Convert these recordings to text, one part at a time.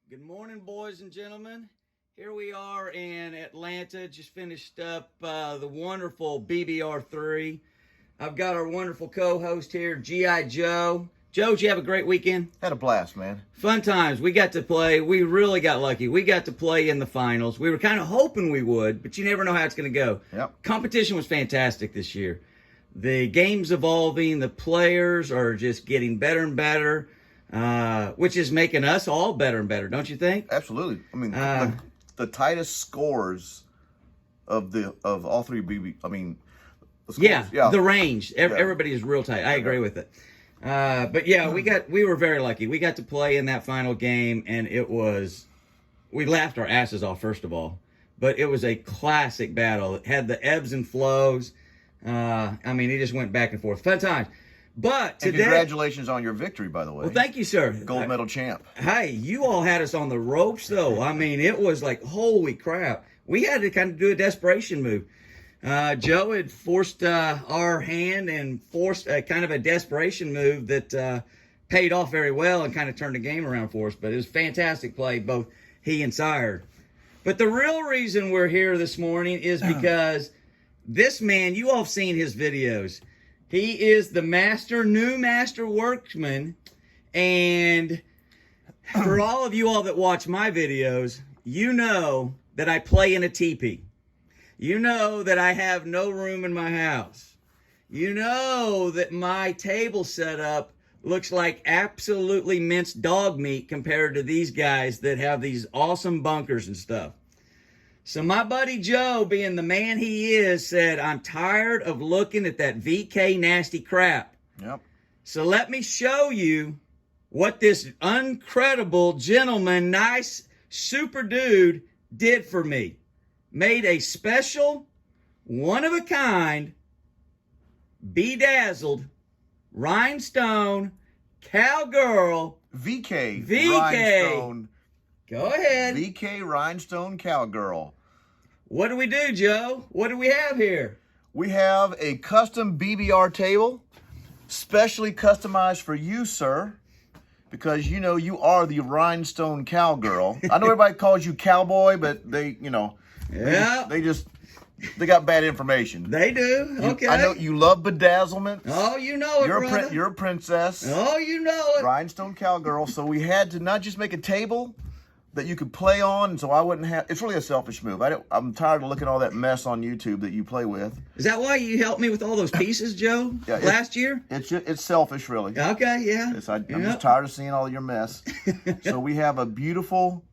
Good morning, boys and gentlemen. Here we are in Atlanta. Just finished up the wonderful BBR 3. I've got our wonderful co-host here, G.I. Joe. Joe, did you have a great weekend? Had a blast, man. Fun times. We got to play. We really got lucky. We got to play in the finals. We were kind of hoping we would, but you never know how it's going to go. Yep. Competition was fantastic this year. The game's evolving. The players are just getting better and better, which is making us all better and better, don't you think? Absolutely. I mean, the tightest scores of all three BB. I mean, the scores, yeah, the range. Everybody is real tight. I agree with it. But yeah, we were very lucky. We got to play in that final game, and we laughed our asses off, first of all. But it was a classic battle. It had the ebbs and flows. I mean, it just went back and forth. Fun times. But today, congratulations on your victory, by the way. Well, thank you, sir. Gold medal champ. Hey, you all had us on the ropes, though. I mean, it was like, holy crap. We had to kind of do a desperation move. Joe had forced our hand and forced a kind of a desperation move that paid off very well and kind of turned the game around for us. But it was fantastic play, both he and Sire. But the real reason we're here this morning is because this man, you all have seen his videos. He is the new master workman. And for all of you all that watch my videos, you know that I play in a teepee. You know that I have no room in my house. You know that my table setup looks like absolutely minced dog meat compared to these guys that have these awesome bunkers and stuff. So my buddy Joe, being the man he is, said, I'm tired of looking at that VK nasty crap. Yep. So let me show you what this incredible gentleman, nice, super dude did for me. Made a special, one-of-a-kind, bedazzled, rhinestone, cowgirl. VK. Rhinestone. Go ahead. VK Rhinestone Cowgirl. What do we do, Joe? What do we have here? We have a custom BBR table, specially customized for you, sir, because you know you are the Rhinestone Cowgirl. I know everybody calls you cowboy, but they, you know, Yeah. they got bad information. They do. Okay. I know you love bedazzlement. Oh, you know it, brother. You're a princess. Oh, you know it. Rhinestone Cowgirl. So we had to not just make a table that you could play on, and so I wouldn't have. It's really a selfish move. I'm tired of looking at all that mess on YouTube that you play with. Is that why you helped me with all those pieces, Joe? Yeah, last year? It's selfish, really. Okay, yeah. I'm just tired of seeing all your mess. So we have a beautiful,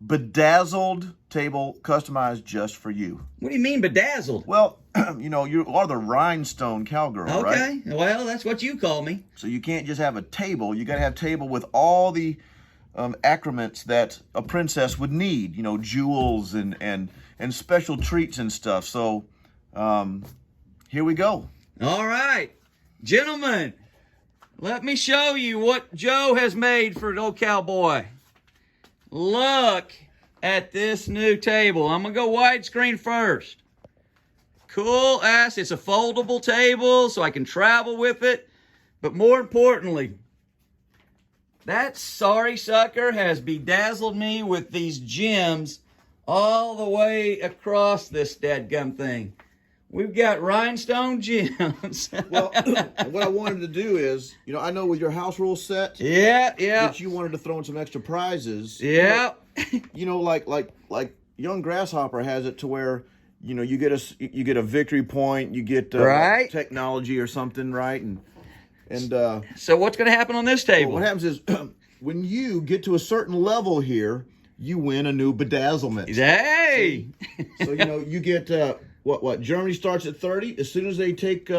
bedazzled table customized just for you. What do you mean bedazzled? Well, you know, you are the Rhinestone Cowgirl, right? Okay, well, that's what you call me. So you can't just have a table. You got to have a table with all the accoutrements that a princess would need. You know, jewels and special treats and stuff. So here we go. All right, gentlemen, let me show you what Joe has made for an old cowboy. Look at this new table. I'm going to go widescreen first. Cool ass. It's a foldable table so I can travel with it. But more importantly, that sorry sucker has bedazzled me with these gems all the way across this dadgum thing. We've got rhinestone gems. Well, what I wanted to do is, you know, I know with your house rules set, yeah, that you wanted to throw in some extra prizes. Yeah. You know, like Young Grasshopper has it to where, you know, you get a victory point, you get right. Technology or something, right? And so what's going to happen on this table? Well, what happens is when you get to a certain level here, you win a new bedazzlement. Hey. So you know, you get what Germany starts at 30. As soon as they take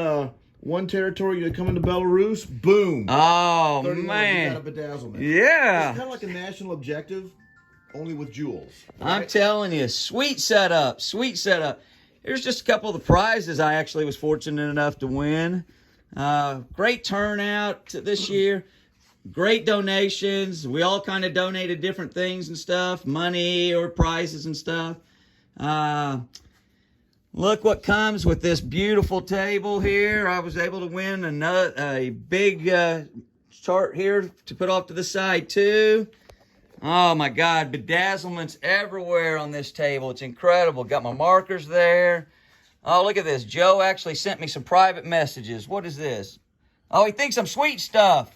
one territory, they come into Belarus, boom. Oh, 31, man. you got a bedazzlement. Yeah. It's kind of like a national objective, only with jewels. Right? I'm telling you, sweet setup, sweet setup. Here's just a couple of the prizes I actually was fortunate enough to win. Great turnout this year. Great donations. We all kind of donated different things and stuff, money or prizes and stuff. Look what comes with this beautiful table here. I was able to win a big chart here to put off to the side too. Oh my God, bedazzlements everywhere on this table. It's incredible. Got my markers there. Oh, look at this. Joe actually sent me some private messages. What is this? Oh, he thinks I'm sweet stuff.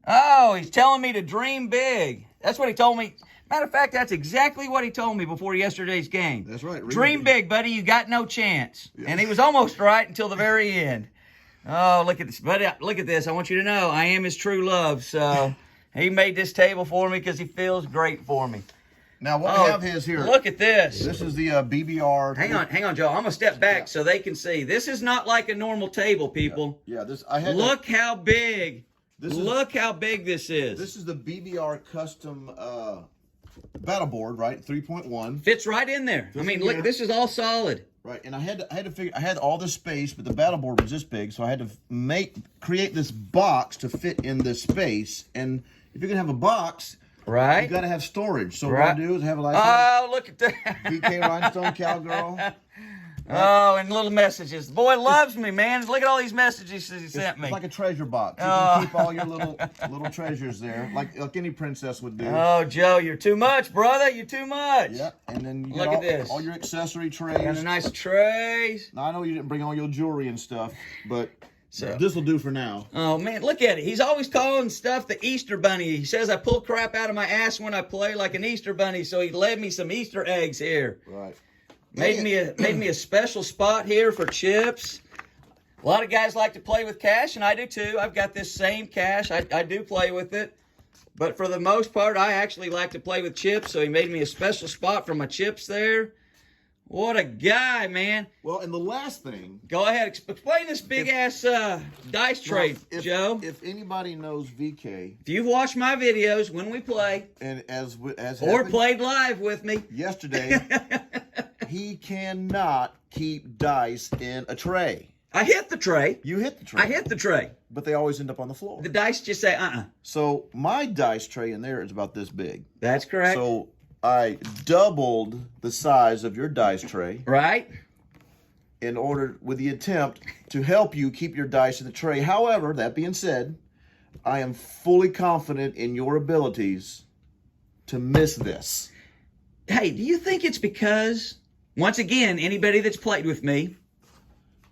Oh, he's telling me to dream big. That's what he told me. Matter of fact, that's exactly what he told me before yesterday's game. That's right. Dream big, buddy. You got no chance. Yeah. And he was almost right until the very end. Oh, look at this. Buddy, look at this. I want you to know I am his true love. So he made this table for me because he feels great for me. Now, what we have is here. Look at this. This is the BBR. Hang on, Joe. I'm going to step back so they can see. This is not like a normal table, people. Yeah, Look how big. Look how big this is. This is the BBR custom battle board, right? 3.1. Fits right in there. I mean, look, this is all solid. Right, and I had to figure. I had all this space, but the battle board was this big, so I had to create this box to fit in this space. And if you're gonna have a box, right, you gotta have storage. So what I do is have a license. Oh, look at that. VK Rhinestone Cowgirl. Oh, and little messages. The boy loves me, man. Look at all these messages he sent me. It's like a treasure box. You can keep all your little treasures there, like any princess would do. Oh, Joe, you're too much, brother. You're too much. Yeah, and then you look got at this. All your accessory trays. Got a nice trays. Now, I know you didn't bring all your jewelry and stuff, but this will do for now. Oh, man, look at it. He's always calling stuff the Easter Bunny. He says I pull crap out of my ass when I play like an Easter Bunny, so he led me some Easter eggs here. Right. Made me a special spot here for chips. A lot of guys like to play with cash, and I do too. I've got this same cash. I do play with it. But for the most part, I actually like to play with chips, so he made me a special spot for my chips there. What a guy, man. Well, and the last thing. Go ahead. Explain this big-ass dice tray, Joe. If anybody knows VK. If you've watched my videos when we play. And as or played live with me. Yesterday. He cannot keep dice in a tray. I hit the tray. You hit the tray. I hit the tray. But they always end up on the floor. The dice just say, So my dice tray in there is about this big. That's correct. So I doubled the size of your dice tray. Right. In order, with the attempt to help you keep your dice in the tray. However, that being said, I am fully confident in your abilities to miss this. Hey, do you think it's because, once again, anybody that's played with me,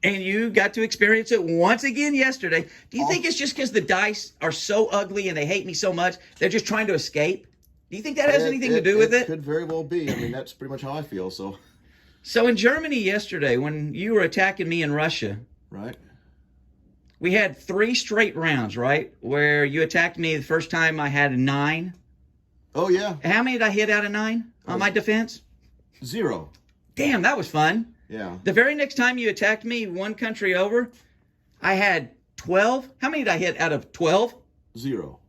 and you got to experience it once again yesterday, do you think it's just because the dice are so ugly and they hate me so much, they're just trying to escape? Do you think that has anything to do with it? It could very well be. I mean, that's pretty much how I feel, so. So in Germany yesterday, when you were attacking me in Russia, right, we had 3 straight rounds, right, where you attacked me the first time I had a 9. Oh, yeah. How many did I hit out of 9 on my defense? 0. Damn, that was fun. Yeah. The very next time you attacked me one country over, I had 12. How many did I hit out of 12? 0.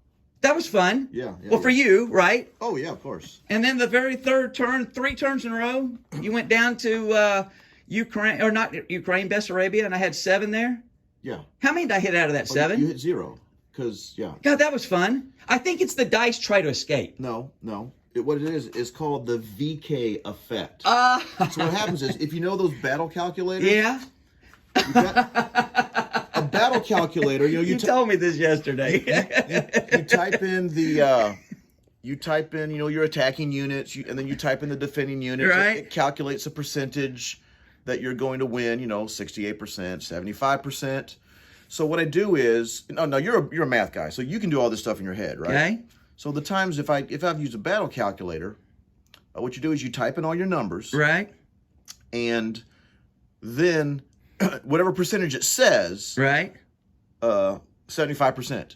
That was fun. Yeah. Well, for you, right? Oh, yeah, of course. And then the very third turn, 3 turns in a row, you went down to Ukraine, or not Ukraine, Bessarabia, and I had 7 there. Yeah. How many did I hit out of that? 7? You hit 0. Because, yeah. God, that was fun. I think it's the dice try to escape. No. What it is called the VK effect. So what happens is, if you know those battle calculators. Yeah. A battle calculator, you told me this yesterday. you type in your attacking units, and then you type in the defending units. Right. It calculates a percentage that you're going to win. 68%, 75%. So what I do is, no, you're a math guy, so you can do all this stuff in your head, right? Okay. So the times if I've used a battle calculator, what you do is you type in all your numbers, right, and then whatever percentage it says, right, 75%.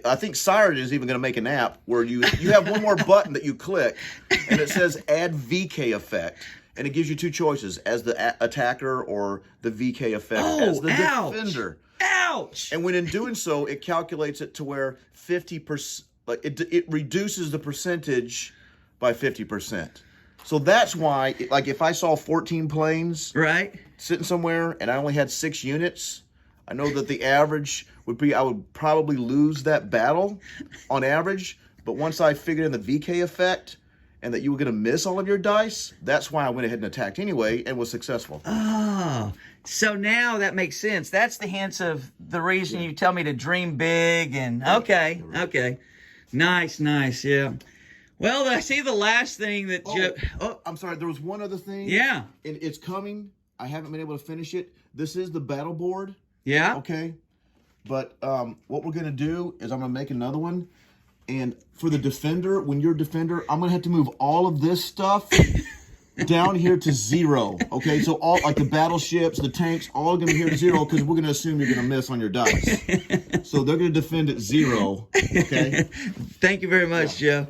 I think Siren is even going to make an app where you have one more button that you click, and it says add VK effect, and it gives you 2 choices: as the attacker or the VK effect as the defender. Ouch! And when in doing so, it calculates it to where 50%, like it reduces the percentage by 50%. So that's why, like, if I saw 14 planes sitting somewhere and I only had 6 units, I know that the average would be I would probably lose that battle on average. But once I figured in the VK effect and that you were going to miss all of your dice, that's why I went ahead and attacked anyway and was successful. Oh, so now that makes sense. That's the hints of the reason you tell me to dream big and okay. Nice, yeah. Well, I see the last thing that Joe... Oh, I'm sorry. There was one other thing. Yeah. And it's coming. I haven't been able to finish it. This is the battle board. Yeah. Okay. But what we're going to do is I'm going to make another one. And for the defender, when you're a defender, I'm going to have to move all of this stuff down here to 0. Okay, so all like the battleships, the tanks, all going to be here to 0 because we're going to assume you're going to miss on your dice. So they're going to defend at 0. Okay. Thank you very much, Joe.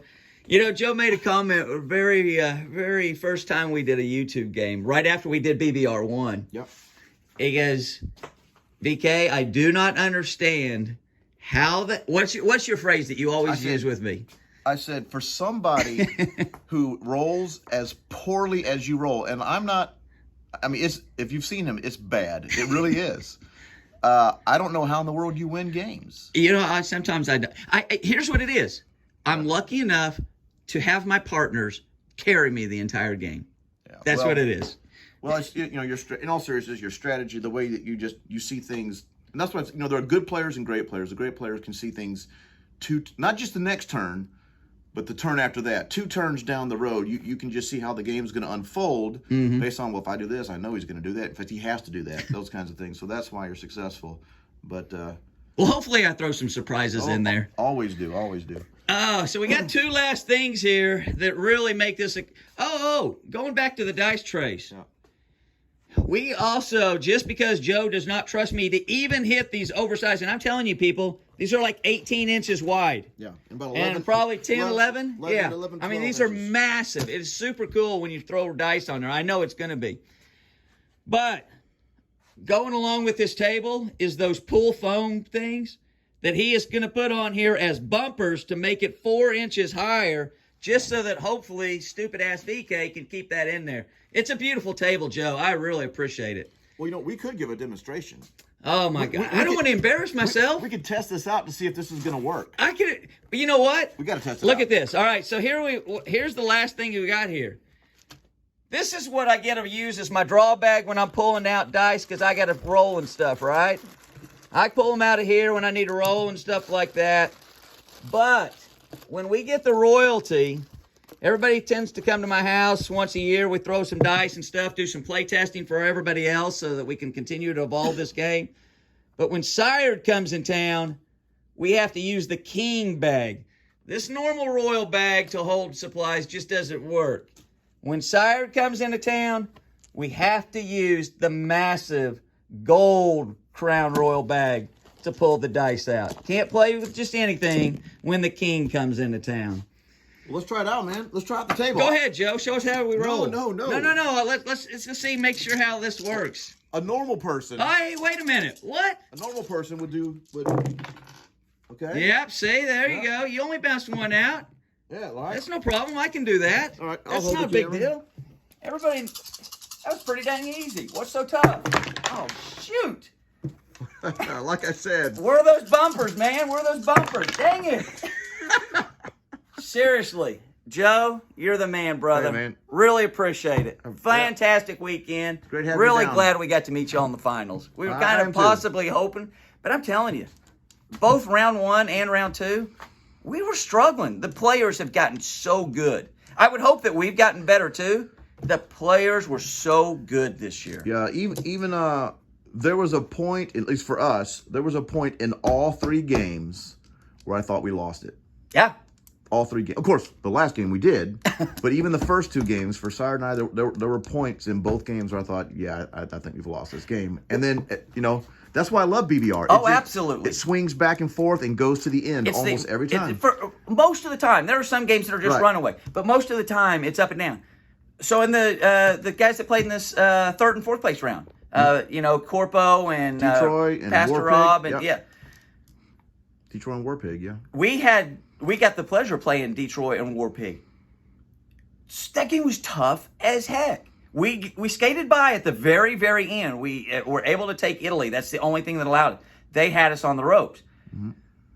You know, Joe made a comment very first time we did a YouTube game, right after we did BBR 1. Yep. He goes, BK, I do not understand how that. What's your phrase that you always use with me? I said, for somebody who rolls as poorly as you roll, and I'm not, I mean, if you've seen him, it's bad. It really is. I don't know how in the world you win games. You know, sometimes I here's what it is. I'm lucky enough to have my partners carry me the entire game. Yeah, that's what it is. Well, it's, you know, in all seriousness, your strategy, the way that you see things, and that's why, you know, there are good players and great players. The great players can see things not just the next turn, but the turn after that. 2 turns down the road, you can just see how the game's going to unfold based on, well, if I do this, I know he's going to do that. In fact, he has to do that, those kinds of things. So that's why you're successful. But well, hopefully I throw some surprises in there. Always do. Oh, so we got 2 last things here that really make this going back to the dice trays. Yeah. We also, just because Joe does not trust me to even hit these oversized, and I'm telling you, people, these are like 18 inches wide. Yeah. And about 11, and probably 10, 11. Yeah. 11, I mean, these are massive. It is super cool when you throw dice on there. I know it's going to be. But going along with this table is those pool foam things that he is going to put on here as bumpers to make it 4 inches higher, just so that hopefully stupid-ass VK can keep that in there. It's a beautiful table, Joe. I really appreciate it. Well, you know, we could give a demonstration. Oh, my God. I don't want to embarrass myself. We could test this out to see if this is going to work. I could. You know what? We got to test it Look out. at this. All right, so here's the last thing we got here. This is what I get to use as my draw bag when I'm pulling out dice because I got to roll and stuff, right? I pull them out of here when I need to roll and stuff like that. But when we get the royalty, everybody tends to come to my house once a year. We throw some dice and stuff, do some play testing for everybody else so that we can continue to evolve this game. But when Sired comes in town, we have to use the king bag. This normal royal bag to hold supplies just doesn't work. When Sired comes into town, we have to use the massive gold Crown Royal bag to pull the dice out. Can't play with just anything when the king comes into town. Well, let's try it out, man. Let's try out the table. Go ahead, Joe. Show us how we roll. No. Let's just see, make sure how this works. A normal person. Hey, wait a minute. What? A normal person would. Okay. Yep. See, there you go. You only bounced one out. Yeah, like. That's no problem. I can do that. All right. That's not a big deal. Everybody, that was pretty dang easy. What's so tough? Oh, shoot. Like I said. Where are those bumpers, man? Where are those bumpers? Dang it. Seriously, Joe, you're the man, brother. Hey, man. Really appreciate it. Fantastic weekend. Great having really you down. glad we got to meet you on the finals. We were kind am of too. possibly hoping, but I'm telling you, both round 1 and round 2, we were struggling. The players have gotten so good. I would hope that we've gotten better too. The players were so good this year. Yeah, even there was a point, at least for us, there was a point in all 3 games where I thought we lost it. Yeah. All 3 games. Of course, the last game we did, but even the first 2 games, for Sired and I, there were points in both games where I thought, yeah, I think we've lost this game. And then, you know, that's why I love BBR. Absolutely. It swings back and forth and goes to the end almost every time. For most of the time. There are some games that are just runaway, but most of the time it's up and down. So in the guys that played in this 3rd and 4th place round, you know, Corpo and Detroit and Pastor Warpig, Rob and Detroit and Warpig, yeah. We got the pleasure of playing Detroit and Warpig. That game was tough as heck. We skated by at the very, very end. We were able to take Italy. That's the only thing that allowed it. They had us on the ropes. Mm-hmm.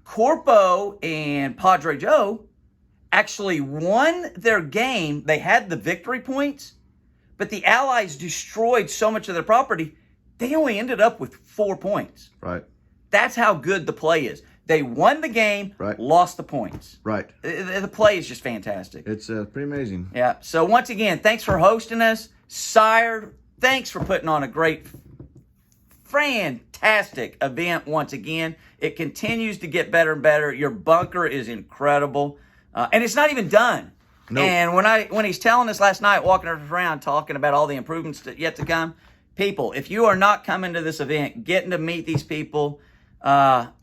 Corpo and Padre Joe actually won their game. They had the victory points, but the Allies destroyed so much of their property, they only ended up with 4 points. Right. That's how good the play is. They won the game, Right. lost the points. Right. The play is just fantastic. It's pretty amazing. Yeah. So once again, thanks for hosting us. Sire, thanks for putting on a great, fantastic event once again. It continues to get better and better. Your bunker is incredible. And it's not even done. Nope. And when he's telling us last night, walking around talking about all the improvements yet to come, people, if you are not coming to this event, getting to meet these people,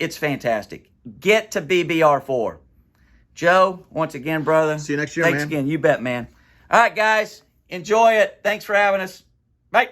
it's fantastic. Get to BBR4. Joe, once again, brother. See you next year, Thanks man. again. You bet, man. All right, guys. Enjoy it. Thanks for having us. Bye.